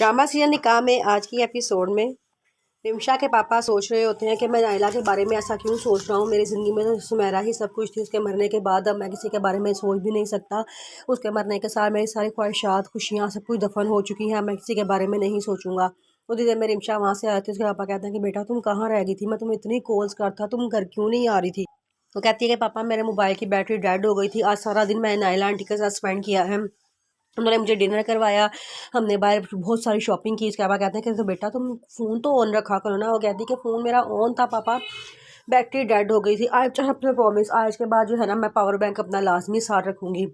Drama serial निकाह में आज की एपिसोड में रिमशा के पापा सोच रहे होते हैं कि मैं नायला के बारे में ऐसा क्यों सोच रहा हूँ। मेरी ज़िंदगी में तो सुमेरा ही सब कुछ थी। उसके मरने के बाद अब मैं किसी के बारे में सोच भी नहीं सकता। उसके मरने के साथ मेरी सारी ख्वाहिशात खुशियाँ सब कुछ दफन हो चुकी हैं। मैं किसी के बारे में नहीं सोचूंगा। उतनी देर में रिमशा वहाँ से आती है। उसके पापा कहते हैं कि बेटा तुम कहाँ रह गई थी, मैं तुम्हें इतनी कॉल्स करता, तुम घर क्यों नहीं आ रही थी। वो कहती है कि पापा मेरे मोबाइल की बैटरी डेड हो गई थी। आज सारा दिन मैंने नायला आंटी के साथ स्पेंड किया है। उन्होंने मुझे डिनर करवाया, हमने बाहर बहुत सारी शॉपिंग की। इसके बाद कहते हैं कि तो बेटा तुम फ़ोन तो ऑन रखा करो ना। वो कहती है कि फ़ोन मेरा ऑन था पापा, बैटरी डेड हो गई थी। आज चाहे अपने प्रॉमिस, आज के बाद जो है ना मैं पावर बैंक अपना लाजमी साथ रखूँगी।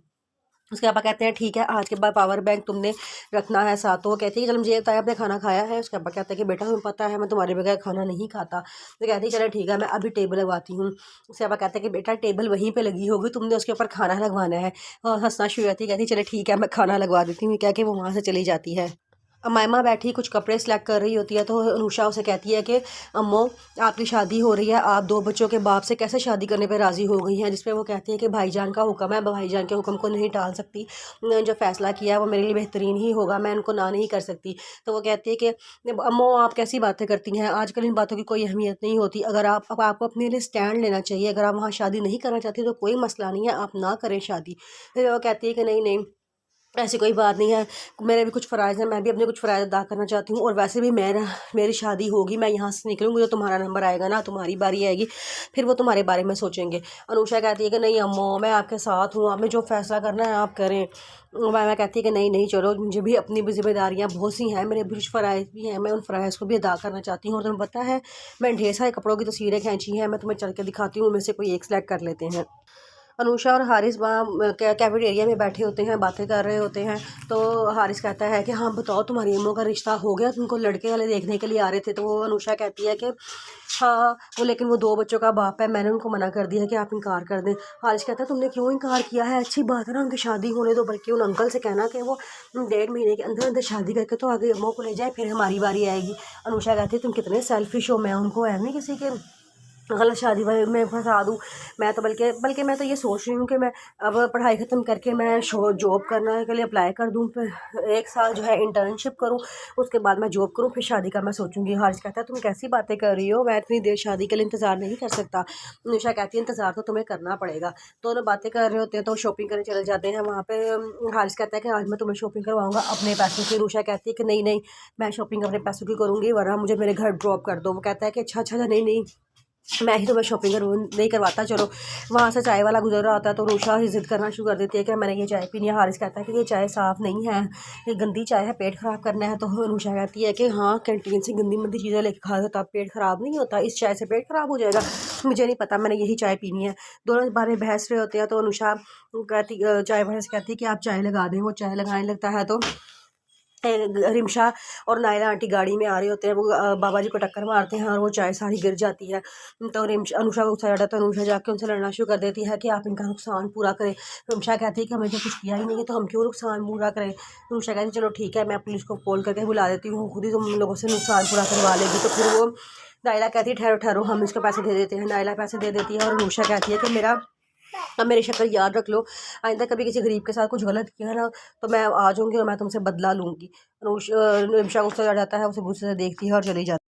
उसके पापा कहते हैं ठीक है, आज के बाद पावर बैंक तुमने रखना है साथ। तो वो कहती है कि चल मुझे बताया आपने खाना खाया है। उसके पापा कहते हैं कि बेटा तुम्हें पता है मैं तुम्हारे बगैर खाना नहीं खाता। तो कहती है चलो ठीक है, मैं अभी टेबल लगवाती हूँ। उसके पापा कहते हैं कि बेटा टेबल वहीं पे लगी होगी, तुमने उसके ऊपर खाना लगवाना है। और हंसना शुरू होती है, कहती चले ठीक है मैं खाना लगवा देती हूँ, क्या कि वो वहाँ से चली जाती है। अमायमा बैठी कुछ कपड़े सिलेक्ट कर रही होती है तो अनुषा उसे कहती है कि अम्मो आपकी शादी हो रही है, आप 2 बच्चों के बाप से कैसे शादी करने पे राज़ी हो गई हैं। जिस पे वो कहती है कि भाईजान का हुक्म है, भाईजान के हुक्म को नहीं टाल सकती। उन्होंने जो फैसला किया है वो मेरे लिए बेहतरीन ही होगा, मैं उनको ना नहीं कर सकती। तो वो कहती है कि अम्मो आप कैसी बातें करती हैं, आजकल इन बातों की कोई अहमियत नहीं होती। अगर आपको अपने लिए स्टैंड लेना चाहिए, अगर आप वहाँ शादी नहीं करना चाहती तो कोई मसला नहीं है, आप ना करें शादी। फिर वो कहती है कि नहीं नहीं ऐसी कोई बात नहीं है, मेरे भी कुछ फ़राइज़ हैं, मैं भी अपने कुछ फ़राइज़ अदा करना चाहती हूँ। और वैसे भी मेरी शादी होगी, मैं यहाँ से निकलूँगी तो तुम्हारा नंबर आएगा ना, तुम्हारी बारी आएगी, फिर वो तुम्हारे बारे में सोचेंगे। अनुषा कहती है कि नहीं अम्मो मैं आपके साथ हूँ, आपने जो फ़ैसला करना है आप करें। मैं कहती है कि नहीं नहीं चलो, मुझे भी अपनी भी ज़िम्मेदारियाँ बहुत सी हैं, मेरे भी कुछ फ़राइज़ भी हैं, मैं उन फ़राइज़ को भी अदा करना चाहती हूँ। और तुम्हें पता है मैंने ढेर सारे कपड़ों की तस्वीरें खींची हैं, मैं तुम्हें चल के दिखाती हूँ, उनमें से कोई एक सेलेक्ट कर लेते हैं। अनुषा और हारिस वहाँ कैफेटेरिया में बैठे होते हैं, बातें कर रहे होते हैं। तो हारिस कहता है कि हाँ बताओ तुम्हारी अम्मों का रिश्ता हो गया, तुमको लड़के वाले देखने के लिए आ रहे थे। तो वो अनुषा कहती है कि हाँ वो लेकिन वो 2 बच्चों का बाप है, मैंने उनको मना कर दिया कि आप इनकार कर दें। हारिस कहता है तुमने क्यों इनकार किया है, अच्छी बात है ना उनकी शादी होने दो, बल्कि उन अंकल से कहना कि वो 1.5 महीने के अंदर अंदर शादी करके तो आगे अम्मों को ले जाए, फिर हमारी बारी आएगी। अनुषा कहती है तुम कितने सेल्फिश हो, मैं उनको है नहीं किसी के गलत शादी वाले में फंसा दूँ। मैं तो बल्कि बल्कि मैं तो ये सोच रही हूँ कि मैं अब पढ़ाई ख़त्म करके मैं जॉब करने के लिए अप्लाई कर दूँ, फिर 1 साल जो है इंटर्नशिप करूँ, उसके बाद मैं जॉब करूँ, फिर शादी का मैं सोचूंगी। हारिस कहता है तुम कैसी बातें कर रही हो, मैं इतनी देर शादी के लिए इंतज़ार नहीं कर सकता। निशा कहती है इंतज़ार तो तुम्हें करना पड़ेगा। दोनों बातें कर रहे होते हैं तो शॉपिंग करने चले जाते हैं। वहाँ पे हारिस कहता है कि आज मैं तुम्हें शॉपिंग करवाऊंगा अपने पैसों की। निशा कहती है कि नहीं नहीं मैं शॉपिंग अपने पैसों की करूँगी, वरना मुझे मेरे घर ड्रॉप कर दो। वो कहता है कि अच्छा अच्छा नहीं नहीं मैं ही तुम्हें शॉपिंग नहीं करवाता, चलो। वहाँ से चाय वाला गुजर रहा होता है तो रूशा ही ज़िद करना शुरू कर देती है कि मैंने ये चाय पीनी है। हारिस कहता है कि ये चाय साफ़ नहीं है, ये गंदी चाय है, पेट ख़राब करना है। तो रूशा कहती है कि हाँ कैंटीन से गंदी मंदी चीज़ें लेके खा तब पेट ख़राब नहीं होता, इस चाय से पेट ख़राब हो जाएगा। मुझे नहीं पता, मैंने यही चाय पीनी है। दोनों इस बारे में बहस रहे होते हैं तो अनुषा कहती चाय वाले से कहती है कि आप चाय लगा दें। वो चाय लगाने लगता है तो रिमशा और नायला आंटी गाड़ी में आ रहे होते हैं। वो बाबा जी को टक्कर मारते हैं और वो चाय सारी गिर जाती है। तो अनुषा को गुस्सा चढ़ा तो अनुषा जाके उनसे लड़ना शुरू कर देती है कि आप इनका नुकसान पूरा करें। रिमशा कहती है कि हमें तो कुछ किया ही नहीं है तो हम क्यों नुकसान पूरा करें। अनुषा कहती है चलो ठीक है मैं पुलिस को कॉल करके बुला देती हूँ, खुद ही तुम लोगों से नुकसान पूरा करवा लेगी। तो फिर वो नायला कहती है ठहरो ठहरो हम इसको पैसे दे देते हैं। नायला पैसे दे देती है और अनुषा कहती है कि अब मेरी शक्ल याद रख लो, आइंदा कभी किसी गरीब के साथ कुछ गलत किया ना तो मैं आ जाऊँगी और मैं तुमसे बदला लूँगी। रिमशा गुस्सा चढ़ जाता है, उसे गुस्से से देखती है और चली जाती है।